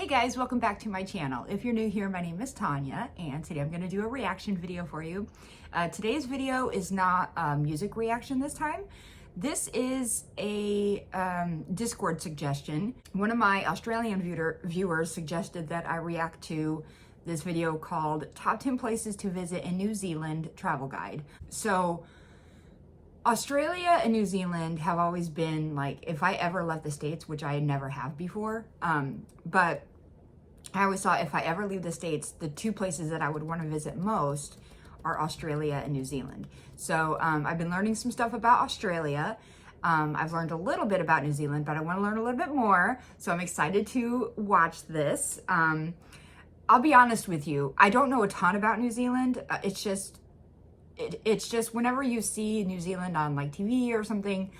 Hey guys, welcome back to my channel. If you're new here, my name is Tanya, and today I'm going to do a reaction video for you. Today's video is not a music reaction this time. This is a Discord suggestion. One of my Australian viewers suggested that I react to this video called Top 10 Places to Visit in New Zealand Travel Guide. So Australia and New Zealand have always been like, if I ever left the States, which I never have before, but I always thought if I ever leave the States, the two places that I would want to visit most are Australia and New Zealand. So I've been learning some stuff about Australia. I've learned a little bit about New Zealand, but I want to learn a little bit more. So I'm excited to watch this. I'll be honest with you, I don't know a ton about New Zealand. It's just whenever you see New Zealand on like TV or something,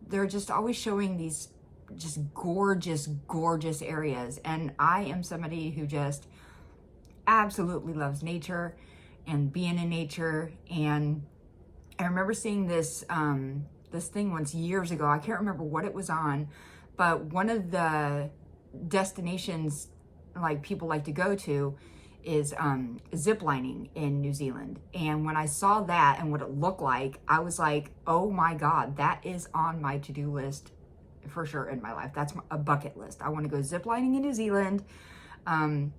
they're just always showing these just gorgeous areas. And I am somebody who just absolutely loves nature and being in nature. And I remember seeing this, this thing once years ago. I can't remember what it was on, but one of the destinations like people like to go to is zip lining in New Zealand. And when I saw that and what it looked like, I was like, oh my God, that is on my to-do list for sure in my life. That's a bucket list. I want to go zip lining in New Zealand. I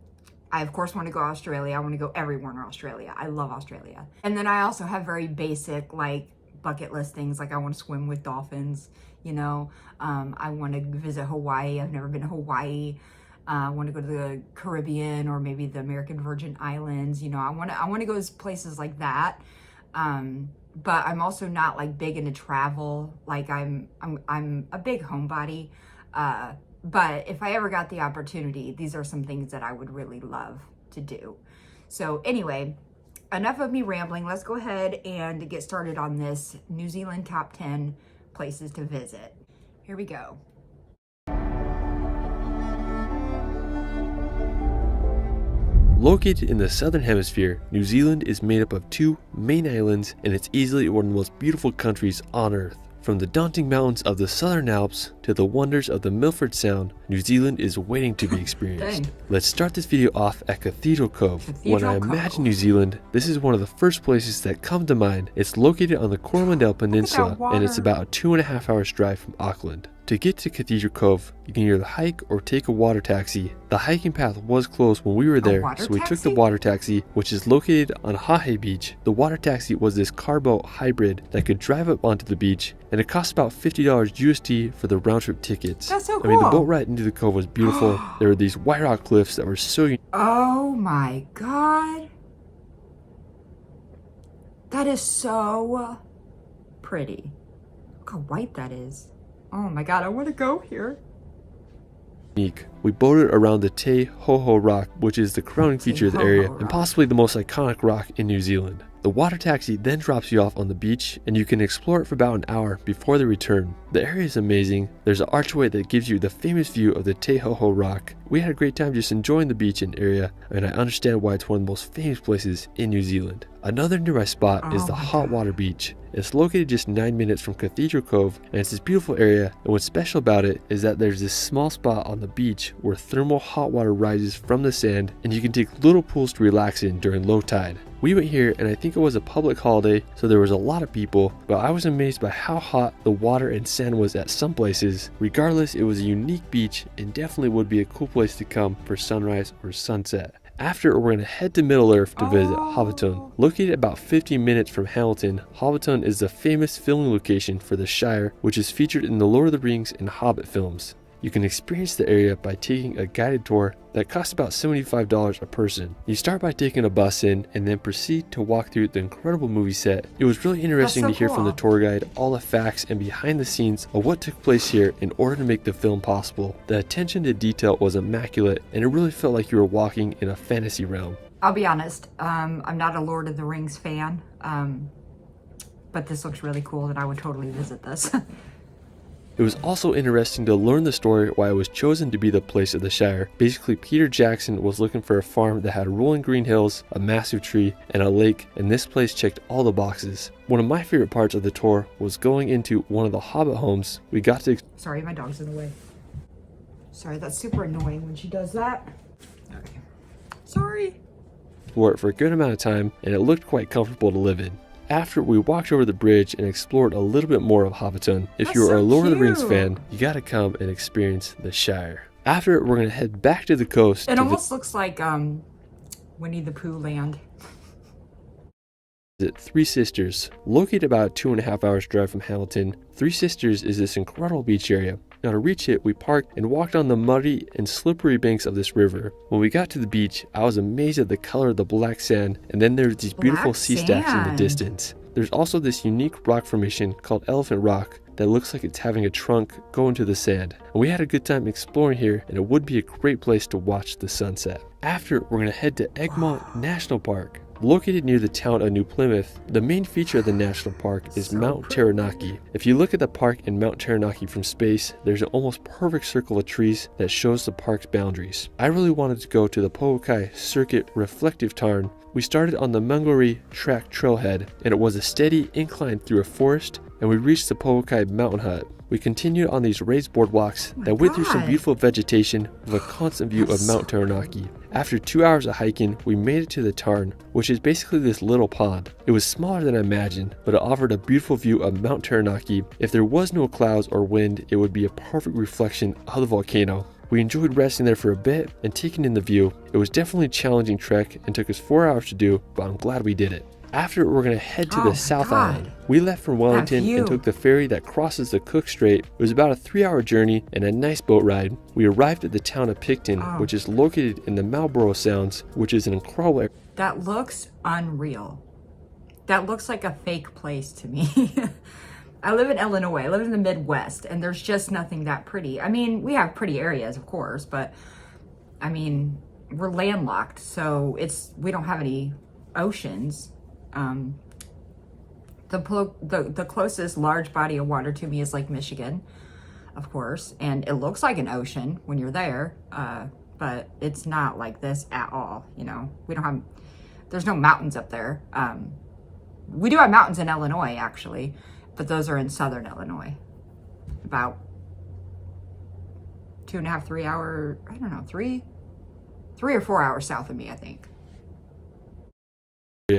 of course want to go to Australia. I want to go everywhere in Australia. I love Australia. And then I also have very basic like bucket list things, like I want to swim with dolphins, you know. I want to visit Hawaii. I've never been to Hawaii. I want to go to the Caribbean or maybe the American Virgin Islands. You know, I want to go to places like that. But I'm also not like big into travel. Like I'm a big homebody. But if I ever got the opportunity, these are some things that I would really love to do. So anyway, enough of me rambling. Let's go ahead and get started on this New Zealand top 10 places to visit. Here we go. Located in the southern hemisphere, New Zealand is made up of two main islands, and it's easily one of the most beautiful countries on Earth. From the daunting mountains of the Southern Alps to the wonders of the Milford Sound, New Zealand is waiting to be experienced. Let's start this video off at Cathedral Cove. When I imagine New Zealand, this is one of the first places that come to mind. It's located on the Coromandel Peninsula, and it's about a 2.5 hours drive from Auckland. To get to Cathedral Cove, you can either hike or take a water taxi. The hiking path was closed when we were there, so we took the water taxi, which is located on Wharariki Beach. The water taxi was this car boat hybrid that could drive up onto the beach, and it cost about $50 USD for the round trip tickets. That's so cool. I mean, the boat ride into the cove was beautiful. There were these white rock cliffs that were so... Oh my God. That is so pretty. Look how white that is. Oh my God, I want to go here. We boated around the Te Hoho Rock, which is the crowning feature of the area and possibly the most iconic rock in New Zealand. The water taxi then drops you off on the beach, and you can explore it for about an hour before the return. The area is amazing. There's an archway that gives you the famous view of the Te Hoho Rock. We had a great time just enjoying the beach and area, and I understand why it's one of the most famous places in New Zealand. Another nearby spot is the Hot Water Beach. It's located just 9 minutes from Cathedral Cove, and it's this beautiful area, and what's special about it is that there's this small spot on the beach where thermal hot water rises from the sand, and you can take little pools to relax in during low tide. We went here, and I think it was a public holiday, so there was a lot of people, but I was amazed by how hot the water and sand was at some places. Regardless, it was a unique beach and definitely would be a cool place to come for sunrise or sunset. After, we're going to head to Middle Earth to visit Hobbiton. Located about 15 minutes from Hamilton, Hobbiton is the famous filming location for the Shire, which is featured in the Lord of the Rings and Hobbit films. You can experience the area by taking a guided tour that costs about $75 a person. You start by taking a bus in and then proceed to walk through the incredible movie set. It was really interesting to hear from the tour guide all the facts and behind the scenes of what took place here in order to make the film possible. The attention to detail was immaculate, and it really felt like you were walking in a fantasy realm. I'll be honest, I'm not a Lord of the Rings fan, but this looks really cool and I would totally visit this. It was also interesting to learn the story why it was chosen to be the place of the Shire. Basically, Peter Jackson was looking for a farm that had rolling green hills, a massive tree, and a lake, and this place checked all the boxes. One of my favorite parts of the tour was going into one of the Hobbit homes. We got to... Sorry, my dog's in the way. Sorry, that's super annoying when she does that. Okay. Sorry. For a good amount of time, and it looked quite comfortable to live in. After we walked over the bridge and explored a little bit more of Hobbiton. If you're a Lord of the Rings fan, you gotta come and experience the Shire. After, we're gonna head back to the coast. It almost looks like Winnie the Pooh land. Three Sisters. Located about 2.5 hours drive from Hamilton, Three Sisters is this incredible beach area. Now to reach it, we parked and walked on the muddy and slippery banks of this river. When we got to the beach, I was amazed at the color of the black sand, and then there's these beautiful sea stacks in the distance. There's also this unique rock formation called Elephant Rock that looks like it's having a trunk go into the sand. And we had a good time exploring here, and it would be a great place to watch the sunset. After, we're gonna head to Egmont National Park. Located near the town of New Plymouth, the main feature of the national park is Mount Taranaki. If you look at the park in Mount Taranaki from space, there's an almost perfect circle of trees that shows the park's boundaries. I really wanted to go to the Pohukai Circuit Reflective Tarn. We started on the Mangori Track trailhead, and it was a steady incline through a forest, and we reached the Pohukai Mountain Hut. We continued on these raised boardwalks that went through some beautiful vegetation with a constant view of Mount Taranaki. After 2 hours of hiking, we made it to the Tarn, which is basically this little pond. It was smaller than I imagined, but it offered a beautiful view of Mount Taranaki. If there was no clouds or wind, it would be a perfect reflection of the volcano. We enjoyed resting there for a bit and taking in the view. It was definitely a challenging trek and took us 4 hours to do, but I'm glad we did it. After, we're going to head to the South Island. We left from Wellington and took the ferry that crosses the Cook Strait. It was about a 3-hour journey and a nice boat ride. We arrived at the town of Picton, which is located in the Marlborough Sounds, which is an incredible area. That looks unreal. That looks like a fake place to me. I live in Illinois. I live in the Midwest, and there's just nothing that pretty. I mean, we have pretty areas, of course, but I mean, we're landlocked, so we don't have any oceans. The closest large body of water to me is Lake Michigan, of course, and it looks like an ocean when you're there, but it's not like this at all. You know, there's no mountains up there. We do have mountains in Illinois, actually, but those are in southern Illinois, about 2.5, 3 hour, I don't know, 3 or 4 hours south of me, I think.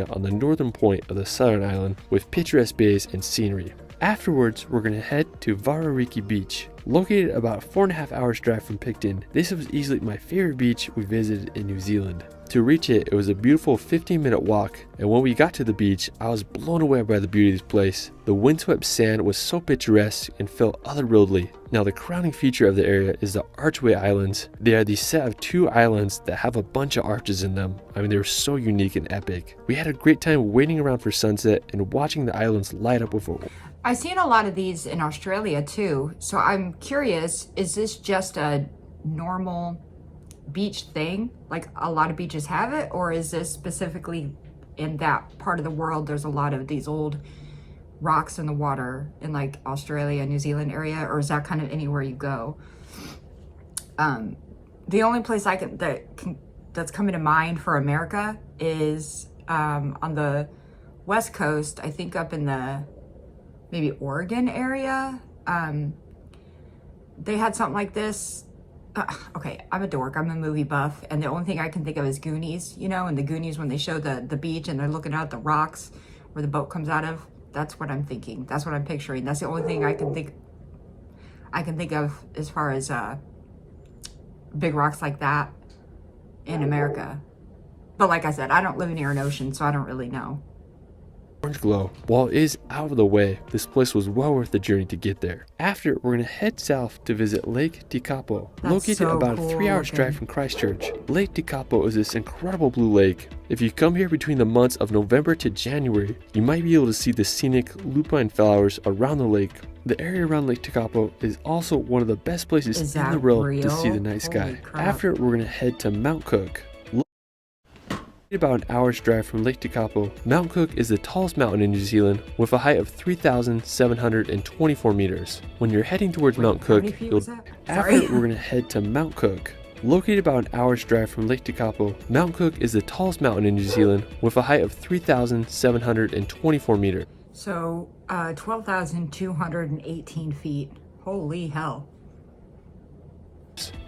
On the northern point of the southern island with picturesque bays and scenery. Afterwards, we're going to head to Wharariki Beach. Located about 4.5 hours drive from Picton, this was easily my favorite beach we visited in New Zealand. To reach it, it was a beautiful 15-minute walk, and when we got to the beach, I was blown away by the beauty of this place. The windswept sand was so picturesque and felt otherworldly. Now, the crowning feature of the area is the Archway Islands. They are the set of 2 islands that have a bunch of arches in them. I mean, they're so unique and epic. We had a great time waiting around for sunset and watching the islands light up with I've seen a lot of these in Australia too, so I'm curious, is this just a normal beach thing? Like a lot of beaches have it, or is this specifically in that part of the world? There's a lot of these old rocks in the water in like Australia, New Zealand area, or is that kind of anywhere you go? The only place that's coming to mind for America is on the West Coast, I think up in the maybe Oregon area. They had something like this. Okay, I'm a dork, I'm a movie buff, and the only thing I can think of is Goonies, you know, and the Goonies when they show the beach and they're looking out the rocks where the boat comes out of. That's what I'm thinking. That's what I'm picturing. That's the only thing I can think of as far as big rocks like that in America. But like I said, I don't live near an ocean, so I don't really know. Orange glow. While it is out of the way, this place was well worth the journey to get there. After, we're going to head south to visit Lake Tekapo, located about a 3 hours drive from Christchurch. Lake Tekapo is this incredible blue lake. If you come here between the months of November to January, you might be able to see the scenic lupine flowers around the lake. The area around Lake Tekapo is also one of the best places in the world to see the night sky. After, we're going to head to Mount Cook. About an hour's drive from Lake Tekapo, Mount Cook is the tallest mountain in New Zealand with a height of 3,724 meters. When you're heading towards Mount Cook, we're going to head to Mount Cook. Located about an hour's drive from Lake Tekapo, Mount Cook is the tallest mountain in New Zealand with a height of 3,724 meters. So 12,218 feet. Holy hell.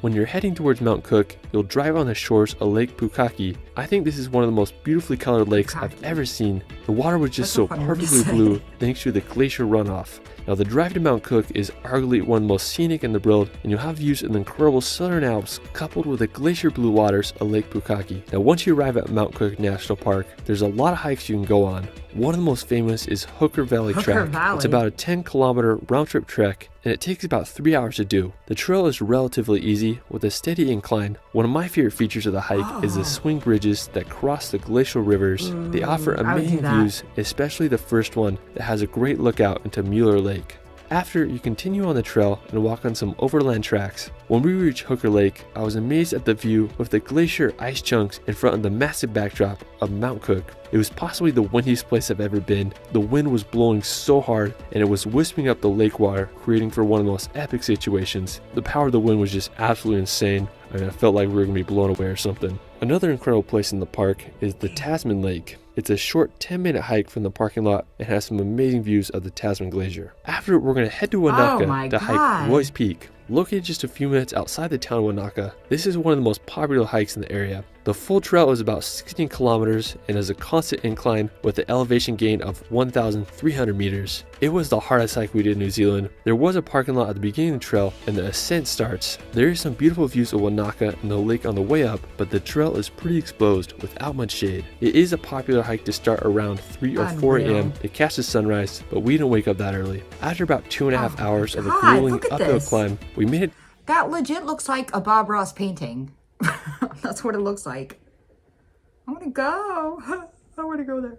When you're heading towards Mount Cook, you'll drive on the shores of Lake Pukaki. I think this is one of the most beautifully colored lakes I've ever seen. The water was just so perfectly blue thanks to the glacier runoff. Now the drive to Mount Cook is arguably one of the most scenic in the world, and you'll have views of the incredible southern Alps coupled with the glacier blue waters of Lake Pukaki. Now once you arrive at Mount Cook National Park, there's a lot of hikes you can go on. One of the most famous is Hooker Valley Trek. It's about a 10-kilometer round-trip trek, and it takes about 3 hours to do. The trail is relatively easy with a steady incline. One of my favorite features of the hike is the swing bridges that cross the glacial rivers. They offer amazing views, especially the first one that has a great lookout into Mueller Lake. After, you continue on the trail and walk on some overland tracks. When we reached Hooker Lake, I was amazed at the view with the glacier ice chunks in front of the massive backdrop of Mount Cook. It was possibly the windiest place I've ever been. The wind was blowing so hard and it was wisping up the lake water, creating for one of the most epic situations. The power of the wind was just absolutely insane. I mean, I felt like we were going to be blown away or something. Another incredible place in the park is the Tasman Lake. It's a short 10-minute hike from the parking lot and has some amazing views of the Tasman Glacier. After, we're going to head to Wanaka to hike Roy's Peak. Located just a few minutes outside the town of Wanaka, this is one of the most popular hikes in the area. The full trail is about 16 kilometers and is a constant incline with an elevation gain of 1,300 meters. It was the hardest hike we did in New Zealand. There was a parking lot at the beginning of the trail and the ascent starts. There is some beautiful views of Wanaka and the lake on the way up, but the trail is pretty exposed without much shade. It is a popular hike to start around 3 or 4 a.m. to catch the sunrise, but we didn't wake up that early. After about 2.5 hours of a grueling uphill climb, we made it. That legit looks like a Bob Ross painting. That's what it looks like. I want to go. I want to go there.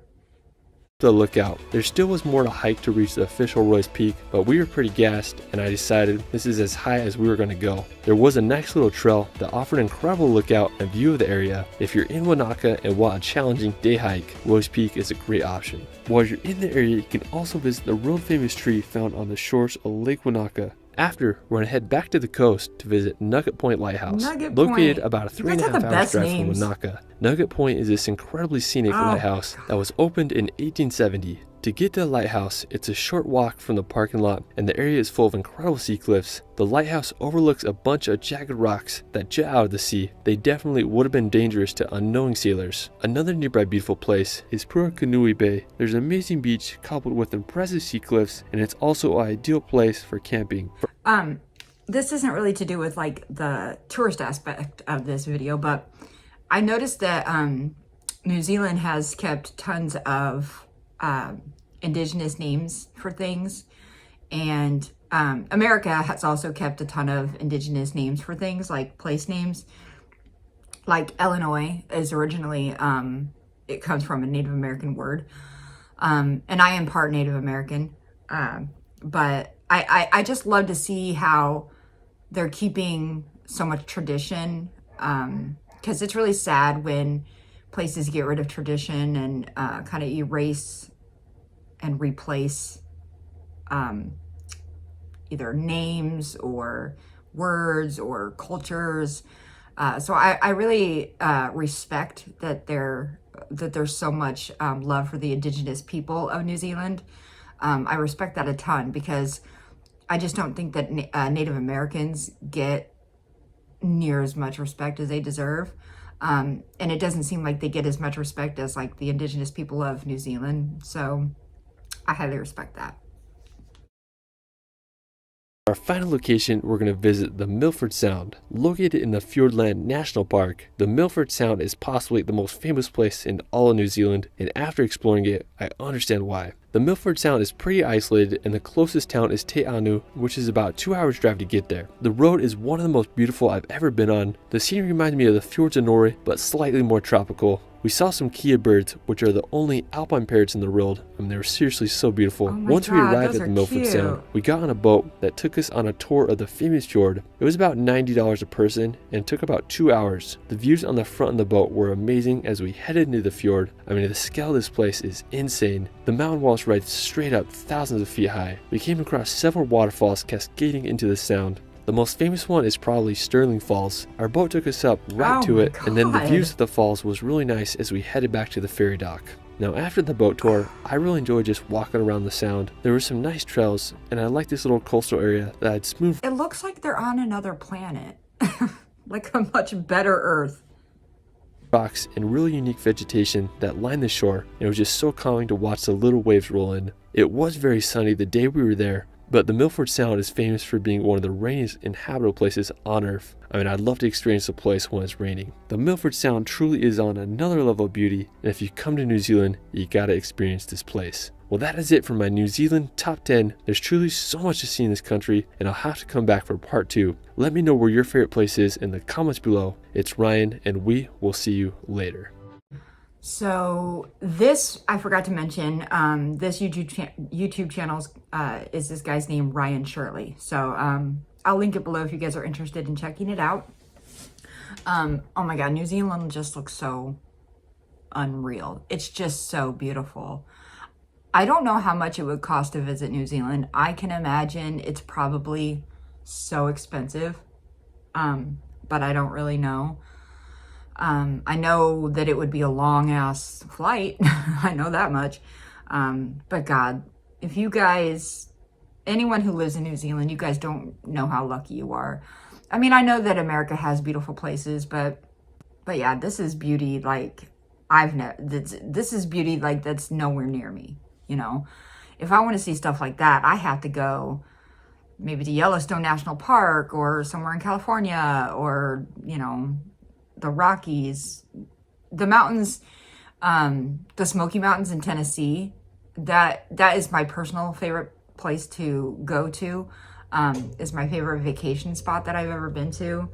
The lookout. There still was more to hike to reach the official Roy's Peak, but we were pretty gassed and I decided this is as high as we were going to go. There was a nice little trail that offered an incredible lookout and view of the area. If you're in Wanaka and want a challenging day hike, Roy's Peak is a great option. While you're in the area, you can also visit the world famous tree found on the shores of Lake Wanaka. After, we're going to head back to the coast to visit Nugget Point Lighthouse, located about a 3.5 hour drive from Wanaka. Nugget Point is this incredibly scenic lighthouse that was opened in 1870. To get to the lighthouse, it's a short walk from the parking lot, and the area is full of incredible sea cliffs. The lighthouse overlooks a bunch of jagged rocks that jut out of the sea. They definitely would have been dangerous to unknowing sailors. Another nearby beautiful place is Pukekohe Bay. There's an amazing beach coupled with impressive sea cliffs, and it's also an ideal place for camping. This isn't really to do with like the tourist aspect of this video, but I noticed that New Zealand has kept tons of indigenous names for things, and America has also kept a ton of indigenous names for things, like place names. Like Illinois is originally it comes from a Native American word, and I am part Native American, but I just love to see how they're keeping so much tradition, because it's really sad when places get rid of tradition and kind of erase and replace either names or words or cultures. So I really respect that there's so much love for the indigenous people of New Zealand. I respect that a ton, because I just don't think that Native Americans get near as much respect as they deserve. And it doesn't seem like they get as much respect as like the indigenous people of New Zealand. So I highly respect that. Our final location, we're going to visit the Milford Sound. Located in the Fiordland National Park, the Milford Sound is possibly the most famous place in all of New Zealand, and after exploring it, I understand why. The Milford Sound is pretty isolated, and the closest town is Te Anau, which is about 2 hours drive to get there. The road is one of the most beautiful I've ever been on. The scenery reminds me of the fjords of Norway, but slightly more tropical. We saw some kia birds, which are the only alpine parrots in the world, and they were seriously so beautiful. Once we arrived at the Milford Sound, we got on a boat that took us on a tour of the famous fjord. It was about $90 a person and took about 2 hours. The views on the front of the boat were amazing as we headed into the fjord. I mean, the scale of this place is insane. The mountain walls rise straight up thousands of feet high. We came across several waterfalls cascading into the sound. The most famous one is probably Stirling Falls. Our boat took us up right to it, and then the views of the falls was really nice as we headed back to the ferry dock. Now after the boat tour, I really enjoyed just walking around the sound. There were some nice trails, and I like this little coastal area that had smooth. It looks like they're on another planet. like a much better earth. Rocks and really unique vegetation that line the shore, and it was just so calming to watch the little waves roll in. It was very sunny the day we were there, but the Milford Sound is famous for being one of the rainiest inhabitable places on Earth. I mean, I'd love to experience a place when it's raining. The Milford Sound truly is on another level of beauty, and if you come to New Zealand, you gotta experience this place. Well, that is it for my New Zealand top 10. There's truly so much to see in this country, and I'll have to come back for part 2. Let me know where your favorite place is in the comments below. It's Ryan, and we will see you later. So this, I forgot to mention, this YouTube channel is this guy's name, Ryan Shirley. So I'll link it below if you guys are interested in checking it out. Oh my God, New Zealand just looks so unreal. It's just so beautiful. I don't know how much it would cost to visit New Zealand. I can imagine it's probably so expensive, but I don't really know. I know that it would be a long ass flight. I know that much. But God, if you guys, anyone who lives in New Zealand, you guys don't know how lucky you are. I mean, I know that America has beautiful places, but yeah, this is beauty like this is beauty like that's nowhere near me. You know, if I want to see stuff like that, I have to go maybe to Yellowstone National Park or somewhere in California, or, you know, the Rockies, the mountains, the Smoky Mountains in Tennessee. That is my personal favorite place to go to. Is my favorite vacation spot that I've ever been to.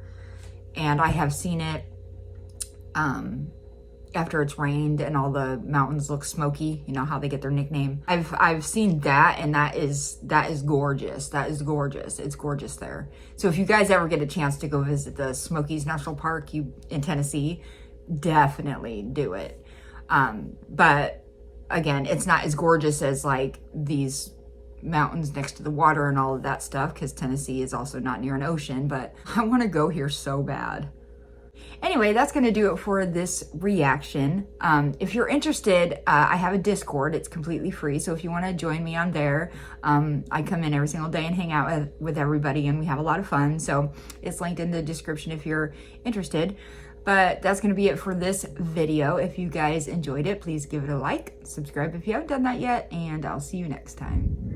And I have seen it after it's rained and all the mountains look smoky, you know how they get their nickname. I've seen that, and that is gorgeous. That is gorgeous. It's gorgeous there. So if you guys ever get a chance to go visit the Smokies National Park in Tennessee, definitely do it. But again, it's not as gorgeous as like these mountains next to the water and all of that stuff, because Tennessee is also not near an ocean, but I want to go here so bad. Anyway, that's going to do it for this reaction. If you're interested, I have a Discord. It's completely free. So if you want to join me on there, I come in every single day and hang out with everybody, and we have a lot of fun. So it's linked in the description if you're interested. But that's going to be it for this video. If you guys enjoyed it, please give it a like, subscribe if you haven't done that yet, and I'll see you next time.